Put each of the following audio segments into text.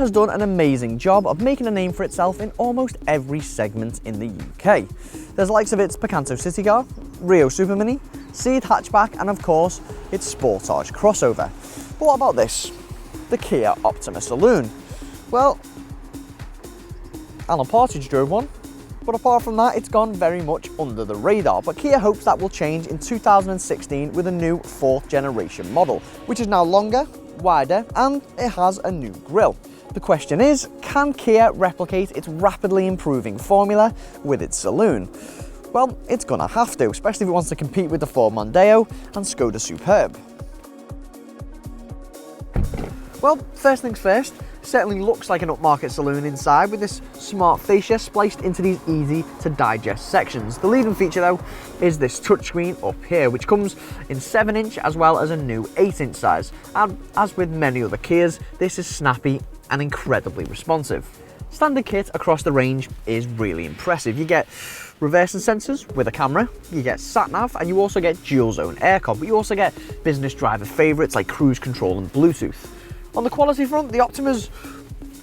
has done an amazing job of making a name for itself in almost every segment in the UK. There's the likes of its Picanto City car, Rio Super Mini, Ceed hatchback, and of course its Sportage crossover. But what about this? The Kia Optima Saloon. Well, Alan Partridge drove one, but apart from that, it's gone very much under the radar. But Kia hopes that will change in 2016 with a new 4th generation model, which is now longer, wider, and it has a new grille. The question is, can Kia replicate its rapidly improving formula with its saloon? Well, it's gonna have to, especially if it wants to compete with the Ford Mondeo and Skoda Superb. Well, first things first, certainly looks like an upmarket saloon inside with this smart fascia spliced into these easy to digest sections. The leading feature though is this touchscreen up here, which comes in 7-inch as well as a new 8-inch size. And as with many other Kias, this is snappy and incredibly responsive. Standard kit across the range is really impressive. You get reversing sensors with a camera, you get sat-nav, and you also get dual zone aircon, but you also get business driver favourites like cruise control and Bluetooth. On the quality front, the Optima's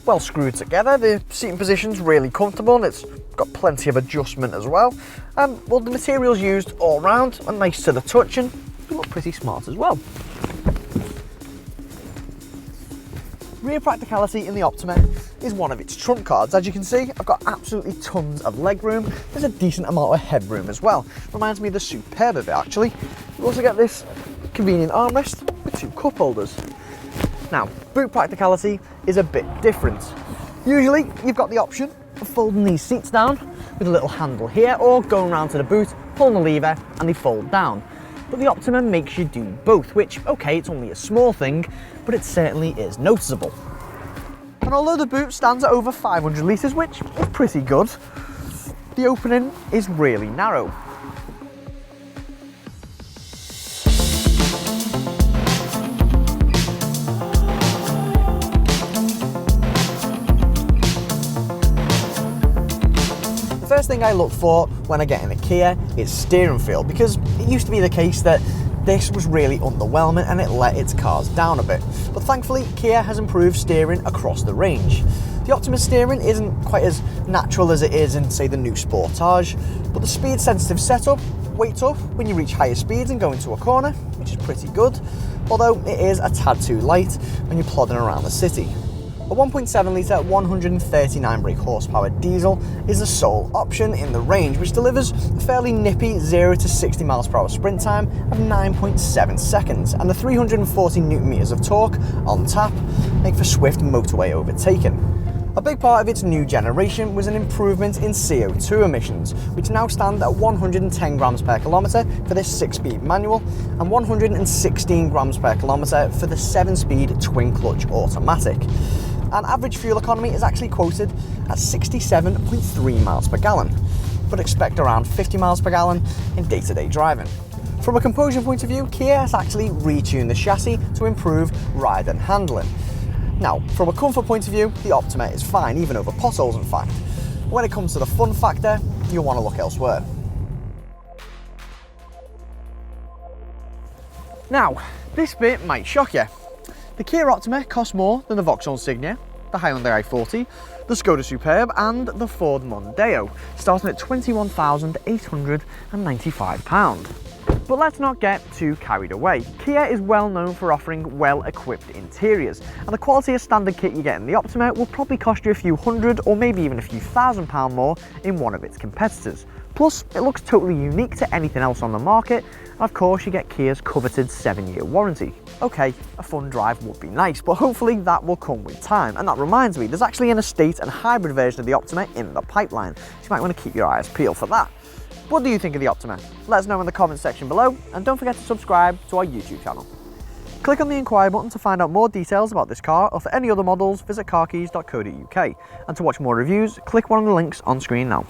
well screwed together. The seating position's really comfortable and it's got plenty of adjustment as well. Well, the materials used all round are nice to the touch and they look pretty smart as well. Rear practicality in the Optima is one of its trump cards. As you can see, I've got absolutely tons of legroom. There's a decent amount of headroom as well. Reminds me of the Superb a bit actually. You also get this convenient armrest with 2 cup holders. Now, boot practicality is a bit different. Usually, you've got the option of folding these seats down with a little handle here, or going around to the boot, pulling the lever, and they fold down. But the Optima makes you do both, which, okay, it's only a small thing, but it certainly is noticeable. And although the boot stands at over 500 litres, which is pretty good, the opening is really narrow. The first thing I look for when I get in a Kia is steering feel, because it used to be the case that this was really underwhelming and it let its cars down a bit. But thankfully, Kia has improved steering across the range. The Optima steering isn't quite as natural as it is in, say, the new Sportage, but the speed-sensitive setup wakes up when you reach higher speeds and go into a corner, which is pretty good, although it is a tad too light when you're plodding around the city. A 1.7 litre 139 brake horsepower diesel is the sole option in the range, which delivers a fairly nippy 0 to 60 miles per hour sprint time of 9.7 seconds, and the 340 newton meters of torque on tap make for swift motorway overtaking. A big part of its new generation was an improvement in CO2 emissions, which now stand at 110 grams per kilometre for this 6-speed manual and 116 grams per kilometre for the 7-speed twin-clutch automatic. And average fuel economy is actually quoted at 67.3 miles per gallon, but expect around 50 miles per gallon in day-to-day driving. From a composure point of view, Kia has actually retuned the chassis to improve ride and handling. Now, from a comfort point of view, the Optima is fine, even over potholes in fact. When it comes to the fun factor, you'll want to look elsewhere. Now, this bit might shock you. The Kia Optima costs more than the Vauxhall Insignia, the Hyundai i40, the Skoda Superb and the Ford Mondeo, starting at £21,895. But let's not get too carried away. Kia is well known for offering well-equipped interiors, and the quality of standard kit you get in the Optima will probably cost you a few hundred or maybe even a few £1,000 more in one of its competitors. Plus, it looks totally unique to anything else on the market, and of course you get Kia's coveted 7-year warranty. Okay, a fun drive would be nice, but hopefully that will come with time. And that reminds me, there's actually an estate and hybrid version of the Optima in the pipeline, so you might want to keep your eyes peeled for that. What do you think of the Optima? Let us know in the comments section below, and don't forget to subscribe to our YouTube channel. Click on the inquire button to find out more details about this car, or for any other models, visit carkeys.co.uk. And to watch more reviews, click one of the links on screen now.